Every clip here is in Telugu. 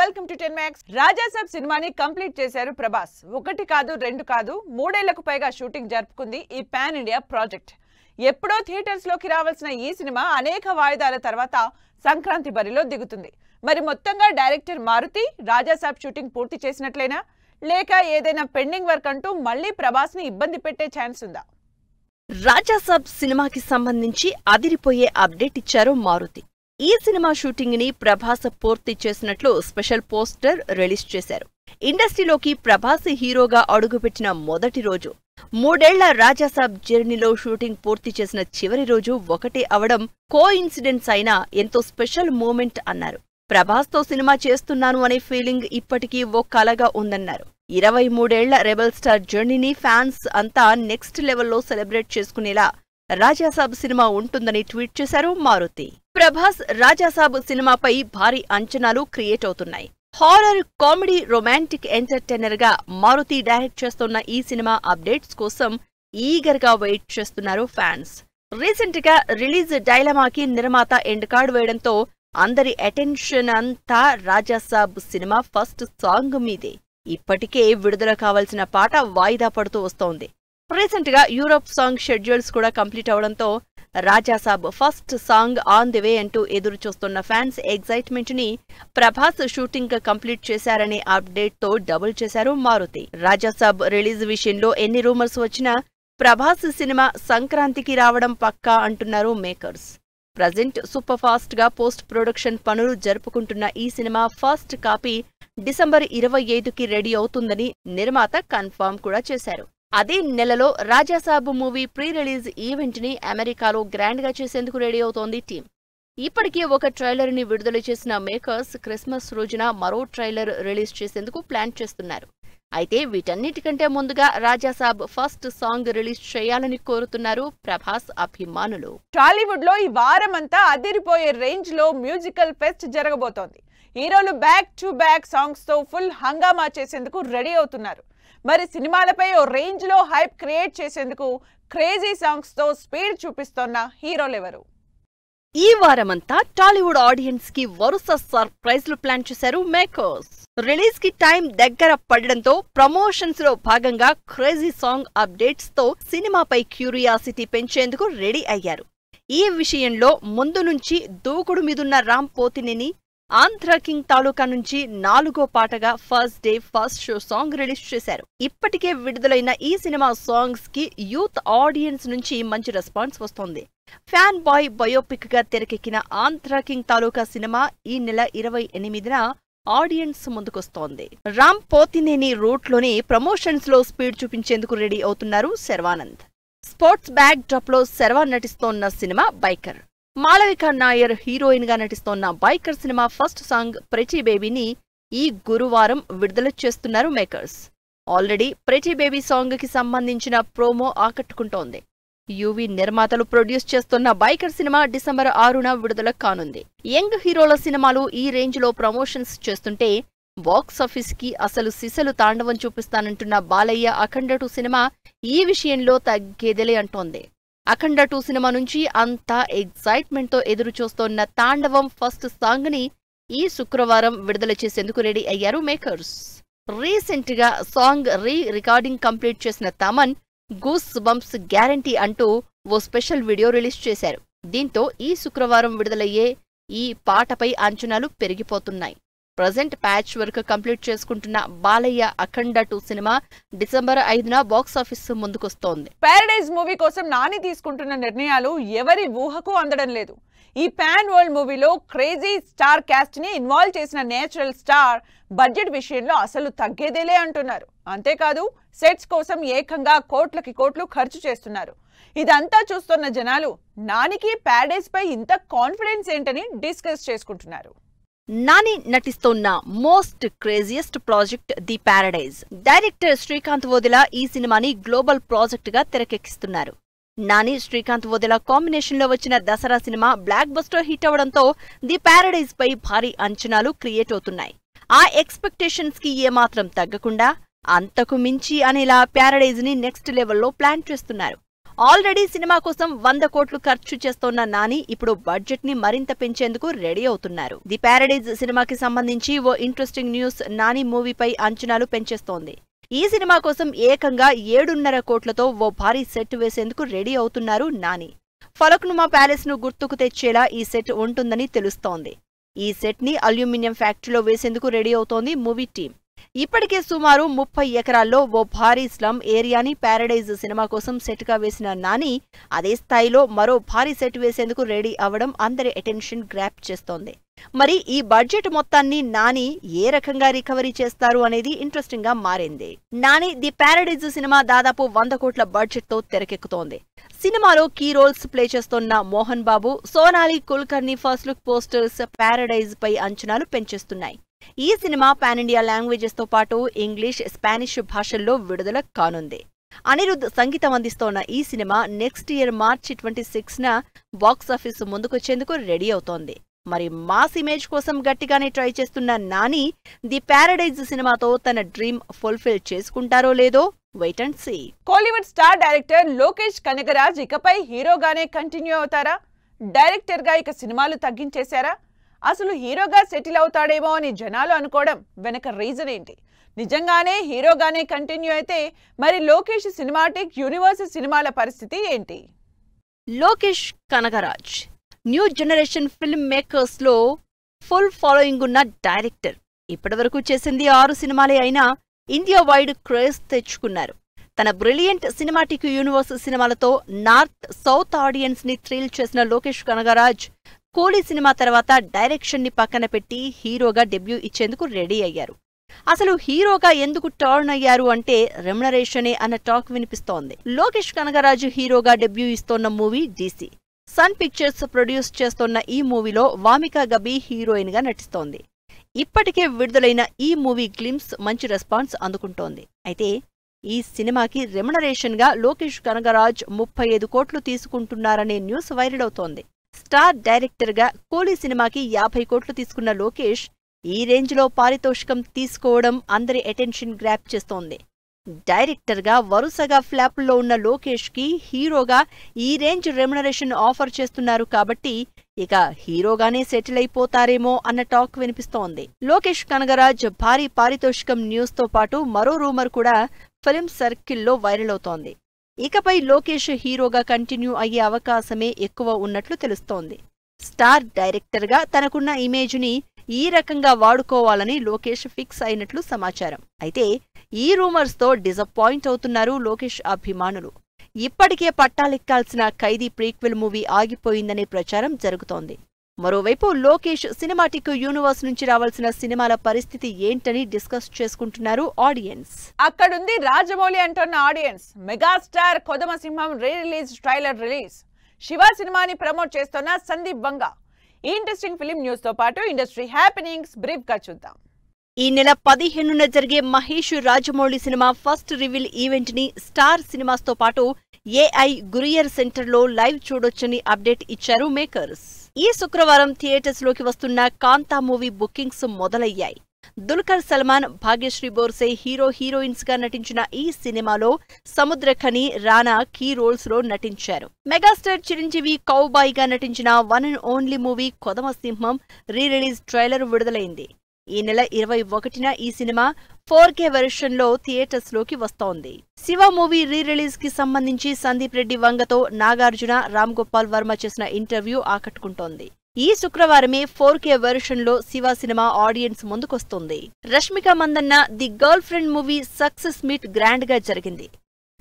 Welcome to 10 Max. రాజాసాబ్ సినిమాని కంప్లీట్ చేశారు ప్రభాస్. ఒకటి కాదు రెండు కాదు మూడేళ్లకు పైగా షూటింగ్ జరుపుకుంది ఈ పాన్ ఇండియా ప్రాజెక్ట్. ఎప్పుడో థియేటర్స్ లోకి రావాల్సిన ఈ సినిమా అనేక వాయిదాల తర్వాత సంక్రాంతి బరిలో దిగుతుంది. మరి మొత్తంగా డైరెక్టర్ మారుతి రాజాసాబ్ షూటింగ్ పూర్తి చేసినట్లేనా, లేక ఏదైనా పెండింగ్ వర్క్ అంటూ మళ్ళీ ప్రభాస్ ని ఇబ్బంది పెట్టే ఛాన్స్ ఉందా? రాజాసాబ్ సినిమాకి సంబంధించి అదిరిపోయే అప్డేట్ ఇచ్చారు మారుతి. ఈ సినిమా షూటింగ్ ని ప్రభాస్ పూర్తి చేసినట్లు స్పెషల్ పోస్టర్ రిలీజ్ చేశారు. ఇండస్ట్రీలోకి ప్రభాస్ హీరోగా అడుగుపెట్టిన మొదటి రోజు, మూడేళ్ల రాజాసాబ్ జర్నీలో షూటింగ్ పూర్తి చేసిన చివరి రోజు ఒకటే అవడం కోఇన్సిడెన్స్ అయినా ఎంతో స్పెషల్ మూమెంట్ అన్నారు. ప్రభాస్ తో సినిమా చేస్తున్నాను అనే ఫీలింగ్ ఇప్పటికీ ఓ కలగా ఉందన్నారు. 23 ఏళ్ల రెబల్ స్టార్ జర్నీని ఫ్యాన్స్ అంతా నెక్స్ట్ లెవెల్లో సెలబ్రేట్ చేసుకునేలా రాజాసాబ్ సినిమా ఉంటుందని ట్వీట్ చేశారు మారుతి. ప్రభాస్ రాజాసాబ్ సినిమాపై భారీ అంచనాలు క్రియేట్ అవుతున్నాయి. హారర్, కామెడీ, రొమాంటిక్ ఎంటర్టైనర్ గా మారుతి డైరెక్ట్ చేస్తున్న ఈ సినిమా అప్డేట్స్ కోసం ఈగర్ గా వెయిట్ చేస్తున్నారు ఫ్యాన్స్. రీసెంట్ గా రిలీజ్ డైలమాకి నిర్మాత ఎండ్ కార్డ్ వేయడంతో అందరి అటెన్షన్ అంతా రాజాసాబ్ సినిమా ఫస్ట్ సాంగ్ మీదే. ఇప్పటికే విడుదల కావాల్సిన పాట వాయిదా పడుతూ వస్తోంది. రీసెంట్ గా యూరోప్ సాంగ్ షెడ్యూల్స్ కూడా కంప్లీట్ అవడంతో Raja Saab first song on the way అంటూ ఎదురు చూస్తున్న ఫ్యాన్స్ ఎగ్జైట్మెంట్ ని ప్రభాస్ షూటింగ్ కంప్లీట్ చేశారనే అప్డేట్ తో డబుల్ చేశారు మారుతి. రాజాసాబ్ రిలీజ్ విషయంలో ఎన్ని రూమర్స్ వచ్చినా ప్రభాస్ సినిమా సంక్రాంతికి రావడం పక్కా అంటున్నారు మేకర్స్. ప్రజెంట్ సూపర్ ఫాస్ట్ గా పోస్ట్ ప్రొడక్షన్ పనులు జరుపుకుంటున్న ఈ సినిమా ఫస్ట్ కాపీ డిసెంబర్ 25కి రెడీ అవుతుందని నిర్మాత కన్ఫర్మ్ కూడా చేశారు. అదే నెలలో Rajasaab movie pre release event ని అమెరికాలో గ్రాండ్ గా చేసేందుకు రెడీ అవుతోంది టీం. ఇప్పటికే ఒక ట్రైలర్ ని విడుదల చేసిన మేకర్స్ క్రిస్మస్ రోజున మరో ట్రైలర్ రిలీజ్ చేసేందుకు ప్లాన్ చేస్తున్నారు. అయితే వీటన్నిటికంటే ముందుగా రాజాసాబ్ ఫస్ట్ సాంగ్ రిలీజ్ చేయాలని కోరుతున్నారు ప్రభాస్ అభిమానులు. టాలీవుడ్ లో ఈ వారమంతా అదిరిపోయే రేంజ్ లో మ్యూజికల్ ఫెస్ట్ జరగబోతోంది. హీరోలు బ్యాక్ టు బ్యాక్ సాంగ్స్ తో ఫుల్ హంగామా చేసేందుకు రెడీ అవుతున్నారు. మరి సినిమాలపై ఓ రేంజ్ లో హైప్ క్రియేట్ చేసేందుకు క్రేజీ సాంగ్స్ తో స్పీడ్ చూపిస్తోన్న హీరోలెవరు? ఈ వారమంతా టాలీవుడ్ ఆడియన్స్ కి వరుస సర్ప్రైజ్లు ప్లాన్ చేశారు మేకర్స్. రిలీజ్ కి టైం దగ్గర పడడంతో ప్రమోషన్స్ లో భాగంగా క్రేజీ సాంగ్ అప్డేట్స్ తో సినిమాపై క్యూరియాసిటీ పెంచేందుకు రెడీ అయ్యారు. ఈ విషయంలో ముందు నుంచి దూకుడు మీదున్న రామ్ పోతినేని ఆంధ్ర కింగ్ తాలూకా నుంచి 4వ పాటగా first day first show song release చేశారు. ఇప్పటికే విడుదలైన ఈ సినిమా సాంగ్స్ కి యూత్ ఆడియన్స్ నుంచి మంచి రెస్పాన్స్ వస్తోంది. ఫ్యాన్ బాయ్ బయోపిక్ గా తెరకెక్కిన ఆంధ్ర కింగ్ తాలూకా సినిమా ఈ నెల 28న ఆడియన్స్ ముందుకొస్తోంది. రామ్ పోతినేని రూట్ లోని ప్రమోషన్స్ లో స్పీడ్ చూపించేందుకు రెడీ అవుతున్నారు శర్వానంద్. స్పోర్ట్స్ బ్యాక్ డ్రాప్ లో శర్వాన్ నటిస్తోన్న cinema biker. Malavika Nair heroine గా నటిస్తోన్న biker cinema first song pretty బేబీని ఈ గురువారం విడుదల చేస్తున్నారు makers. Already pretty baby song కి సంబంధించిన ప్రోమో ఆకట్టుకుంటోంది. యువి నిర్మాతలు ప్రొడ్యూస్ చేస్తున్న బైకర్ సినిమా డిసెంబర్ 6న విడుదల కానుంది. యంగ్ హీరోల సినిమాలు ఈ రేంజ్ లో ప్రమోషన్స్ చేస్తుంటే బాక్సాఫీస్ కి అసలు సిసలు తాండవం చూపిస్తానంటున్న బాలయ్య అఖండ 2 సినిమా ఈ విషయంలో తగ్గేదిలే అంటోంది. అఖండ 2 సినిమా నుంచి అంతా ఎగ్జైట్మెంట్ తో ఎదురు చూస్తోన్న తాండవం ఫస్ట్ సాంగ్ ని ఈ శుక్రవారం విడుదల చేసేందుకు రెడీ అయ్యారు మేకర్స్. రీసెంట్ గా సాంగ్ రికార్డింగ్ కంప్లీట్ చేసిన తమన్ గూస్ బంప్స్ గ్యారంటీ అంటూ ఓ స్పెషల్ వీడియో రిలీజ్ చేశారు. దీంతో ఈ శుక్రవారం విడుదలయ్యే ఈ పాటపై అంచనాలు పెరిగిపోతున్నాయి. ప్రజెంట్ ప్యాచ్ వర్క్ కంప్లీట్ చేసుకుంటున్న బాలయ్య అఖండ 2 సినిమా డిసెంబర్ 5న బాక్సాఫీస్ ముందుకొస్తోంది. పారడైజ్ మూవీ కోసం నాని తీసుకుంటున్న నిర్ణయాలు ఎవరి ఊహకు అందడం లేదు. ఈ పాన్ వరల్డ్ మూవీలో క్రేజీ స్టార్ క్యాస్ట్ ని ఇన్వాల్వ్ చేసిన నేచురల్ స్టార్ బడ్జెట్ విషయంలో అసలు తగ్గేదేలే అంటున్నారు. అంతేకాదు సెట్స్ కోసం ఏకంగా కోట్లకి కోట్లు ఖర్చు చేస్తున్నారు. ఇదంతా చూస్తున్న జనాలు నానికి పారడైజ్ పై ఇంత కాన్ఫిడెన్స్ ఏంటని డిస్కస్ చేసుకుంటున్నారు. నాని నటిస్తోన్న most craziest project the paradise. Director Srikanth Odela ఈ సినిమాని గ్లోబల్ ప్రాజెక్ట్ గా తెరకెక్కిస్తున్నారు. నాని శ్రీకాంత్ వోదెలా కాంబినేషన్ లో వచ్చిన Dasara cinema blockbuster hit అవడంతో ది పారడైజ్ పై భారీ అంచనాలు క్రియేట్ అవుతున్నాయి. ఆ ఎక్స్పెక్టేషన్స్ కి ఏమాత్రం తగ్గకుండా అంతకు మించి అనేలా పారడైజ్ ని నెక్స్ట్ లెవెల్లో ప్లాన్ చేస్తున్నారు. ఆల్రెడీ సినిమా కోసం 100 కోట్లు ఖర్చు చేస్తోన్న నాని ఇప్పుడు బడ్జెట్ ని మరింత పెంచేందుకు రెడీ అవుతున్నారు. ది ప్యారడైజ్ సినిమాకి సంబంధించి ఓ ఇంట్రెస్టింగ్ న్యూస్ నాని మూవీపై అంచనాలు పెంచేస్తోంది. ఈ సినిమా కోసం ఏకంగా 7.5 కోట్లతో ఓ భారీ సెట్ వేసేందుకు రెడీ అవుతున్నారు నాని. ఫలక్నుమా ప్యాలెస్ ను గుర్తుకు తెచ్చేలా ఈ సెట్ ఉంటుందని తెలుస్తోంది. ఈ సెట్ ని అల్యూమినియం ఫ్యాక్టరీలో వేసేందుకు రెడీ అవుతోంది మూవీ టీం. ఇప్పటికే సుమారు 30 ఎకరాల్లో ఓ భారీ స్లమ్ ఏరియాని ప్యారడైజ్ సినిమా కోసం సెట్ గా వేసిన నాని అదే స్థాయిలో మరో భారీ సెట్ వేసేందుకు రెడీ అవ్వడం అందరి అటెన్షన్ గ్రాప్ చేస్తోంది. మరి ఈ బడ్జెట్ మొత్తాన్ని నాని ఏ రకంగా రికవరీ చేస్తారు అనేది ఇంట్రెస్టింగ్ గా మారింది. నాని ది ప్యారడైజ్ సినిమా దాదాపు 100 కోట్ల బడ్జెట్ తో తెరకెక్కుతోంది. సినిమాలో కీ రోల్స్ ప్లే చేస్తోన్న Mohan Babu, Sonali Kulkarni first look posters paradise పై అంచనాలు పెంచేస్తున్నాయి. ఈ సినిమా పాన్ ఇండియా లాంగ్వేజెస్ తో పాటు ఇంగ్లీష్, స్పానిష్ భాషల్లో విడుదల కానుంది. అనిరుద్ సంగీతం అందిస్తోన్న ఈ సినిమా నెక్స్ట్ ఇయర్ మార్చి 26న బాక్సాఫీస్ ముందుకొచ్చేందుకు రెడీ అవుతోంది. మరి మాస్ ఇమేజ్ కోసం గట్టిగానే ట్రై చేస్తున్న నాని ది ప్యారడైజ్ సినిమాతో తన డ్రీమ్ ఫుల్ఫిల్ చేసుకుంటారో లేదో wait and see. Kollywood star director Lokesh Kanagaraj ఇకపై హీరోగానే కంటిన్యూ అవుతారా? డైరెక్టర్ గా ఇక సినిమాలు తగ్గించేశారా? అసలు హీరోగా సెటిల్ అవుతాడేమో అని జనాలు అనుకోవడం వెనక రీజన్ ఏంటి? నిజంగానే హీరోగానే కంటిన్యూ అయితే మరి లోకేష్ సినిమాటిక్ యూనివర్స్ సినిమాల పరిస్థితి ఏంటి? Lokesh Kanagaraj new generation film makers లో ఫుల్ ఫాలోయింగ్ ఉన్న డైరెక్టర్. ఇప్పటివరకు చేసింది 6 సినిమాలే అయినా ఇండియా వైడ్ క్రేజ్ తెచ్చుకున్నారు. తన బ్రిలియంట్ సినిమాటిక్ యూనివర్స్ సినిమాలతో నార్త్ సౌత్ ఆడియన్స్ ని థ్రిల్ చేసిన లోకేష్ కనగరాజ్ కూలీ సినిమా తర్వాత డైరెక్షన్ ని పక్కన పెట్టి హీరోగా డెబ్యూ ఇచ్చేందుకు రెడీ అయ్యారు. అసలు హీరోగా ఎందుకు టర్న్ అయ్యారు అంటే రెమ్యునరేషనే అన్న టాక్ వినిపిస్తోంది. లోకేష్ కనగరాజు హీరోగా డెబ్యూ ఇస్తోన్న movie DC. Sun Pictures produce చేస్తోన్న ఈ మూవీలో వామికా గబి హీరోయిన్ గా నటిస్తోంది. ఇప్పటికే విడుదలైన ఈ మూవీ గ్లిమ్స్ మంచి రెస్పాన్స్ అందుకుంటోంది. అయితే ఈ సినిమాకి రెమ్యునరేషన్ గా లోకేష్ కనగరాజ్ 35 కోట్లు తీసుకుంటున్నారనే న్యూస్ వైరల్ అవుతోంది. స్టార్ డైరెక్టర్ గా కూలీ సినిమాకి 50 కోట్లు తీసుకున్న లోకేష్ ఈ రేంజ్ లో పారితోషికం తీసుకోవడం అందరి అటెన్షన్ గ్రాప్ చేస్తోంది. డైరెక్టర్ గా వరుసగా ఫ్లాపుల్లో ఉన్న లోకేష్ కి హీరోగా ఈ రేంజ్ రెమ్యునరేషన్ ఆఫర్ చేస్తున్నారు కాబట్టి ఇక హీరోగానే సెటిల్ అయిపోతారేమో అన్న టాక్ వినిపిస్తోంది. లోకేష్ కనగరాజ్ భారీ పారితోషికం న్యూస్ తో పాటు మరో రూమర్ కూడా ఫిల్మ్ సర్కిల్లో వైరల్ అవుతోంది. ఇకపై లోకేష్ హీరోగా కంటిన్యూ అయ్యే అవకాశమే ఎక్కువ ఉన్నట్లు తెలుస్తోంది. స్టార్ డైరెక్టర్ గా తనకున్న ఇమేజ్ ని ఈ రకంగా వాడుకోవాలని లోకేష్ ఫిక్స్ అయినట్లు సమాచారం. అయితే ఈ రూమర్స్ తో డిసప్పాయింట్ అవుతున్నారు లోకేష్ అభిమానులు. ఇప్పటికే పట్టాలెక్కాల్సిన ఖైదీ ప్రీక్వెల్ మూవీ ఆగిపోయిందనే ప్రచారం జరుగుతోంది. మరోవైపు లోకేష్ సినిమాటిక్ యూనివర్స్ నుంచి రావాల్సిన సినిమాల పరిస్థితి ఏంటని డిస్కస్ చేసుకుంటున్నారు ఆడియన్స్. అక్కడుంది రాజమౌళి అంటున్న ఆడియన్స్. మెగాస్టార్ కొదమ సింహం re release trailer release. Shiva సినిమాని ప్రమోట్ చేస్తున్న సందీప్ వంగా. ఈ ఇంట్రెస్టింగ్ ఫిలిం న్యూస్ తో పాటు ఇండస్ట్రీ హ్యాపెనింగ్స్ బ్రీఫ్ గా చూద్దాం. ఈ నెల 15న జరిగే Mahesh Rajamouli cinema first reveal event ని స్టార్ సినిమాస్ తో పాటు ఏఐ గురియర్ సెంటర్ లో లైవ్ చూడొచ్చని అప్డేట్ ఇచ్చారు మేకర్స్. ఈ శుక్రవారం థియేటర్స్ లోకి వస్తున్న కాంతా మూవీ బుకింగ్స్ మొదలయ్యాయి. దుల్కర్ సల్మాన్, భాగ్యశ్రీ బోర్సే హీరో హీరోయిన్స్ గా నటించిన ఈ సినిమాలో సముద్రఖని, రానా కీ రోల్స్ లో నటించారు. మెగాస్టార్ చిరంజీవి కౌబాయ్ గా నటించిన వన్ అండ్ ఓన్లీ మూవీ కొదమ సింహం రీ రిలీజ్ ట్రైలర్ విడుదలైంది. ఈ నెల 21న ఈ సినిమా 4K వెర్షన్ లో థియేటర్స్ లోకి వస్తోంది. శివ మూవీ రీ రిలీజ్ కి సంబంధించి సందీప్ రెడ్డి వంగతో నాగార్జున, రామ్ గోపాల్ వర్మ చేసిన ఇంటర్వ్యూ ఆకట్టుకుంటోంది. ఈ శుక్రవారమే 4K వెర్షన్ లో శివ సినిమా ఆడియన్స్ ముందుకొస్తుంది. Rashmika Mandanna the girlfriend movie success meet grand గా జరిగింది.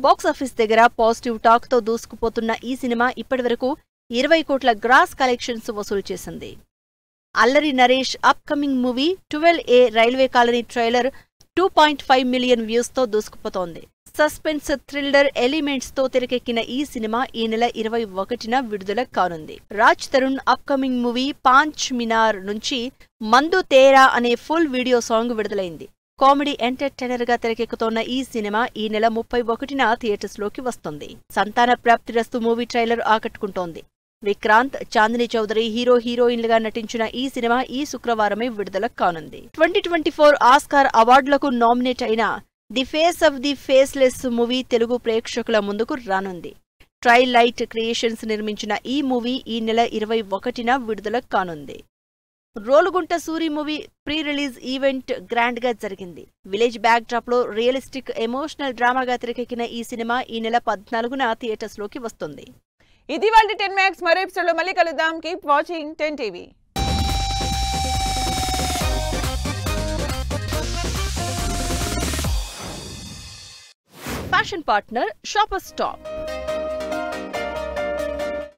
బాక్సాఫీస్ దగ్గర పాజిటివ్ టాక్ తో దూసుకుపోతున్న ఈ సినిమా ఇప్పటివరకు 20 కోట్ల గ్రాస్ కలెక్షన్స్ వసూలు చేసింది. Allari Naresh upcoming movie 12A railway colony trailer 2.5 million views తో దూసుకుపోతోంది. సస్పెన్స్ థ్రిల్లర్ ఎలిమెంట్స్ తో తెరకెక్కిన ఈ సినిమా ఈ నెల 21న విడుదల కానుంది. రాజ్ తరుణ్ అప్కమింగ్ మూవీ పాంచ్ మినార్ నుంచి మందు తేరా అనే ఫుల్ వీడియో సాంగ్ విడుదలైంది. కామెడీ ఎంటర్టైనర్ గా తెరకెక్కుతోన్న ఈ సినిమా ఈ నెల 31న థియేటర్స్ లోకి వస్తుంది. సంతాన ప్రాప్తిరస్తు మూవీ ట్రైలర్ ఆకట్టుకుంటోంది. విక్రాంత్, చాందిని చౌదరి హీరో హీరోయిన్లుగా నటించిన ఈ సినిమా ఈ శుక్రవారమే విడుదల కానుంది. 2024 ఆస్కార్ అవార్డులకు నామినేట్ అయిన the face of the faceless movie Telugu ప్రేక్షకుల ముందుకు రానుంది. స్టైల్ లైట్ క్రియేషన్స్ నిర్మించిన ఈ మూవీ ఈ నెల 21న విడుదల కానుంది. Rolugunta Suri movie pre release event grand గా జరిగింది. విలేజ్ బ్యాక్ డ్రాప్ లో రియలిస్టిక్ ఎమోషనల్ డ్రామాగా తెరకెక్కిన ఈ సినిమా ఈ నెల 14న థియేటర్స్ లోకి వస్తుంది. ఇది వాళ్ళ 10 Max మరో ఎపిసోడ్ లో మళ్ళీ కలుద్దాం. Keep watching 10 TV. Fashion partner shopper stop.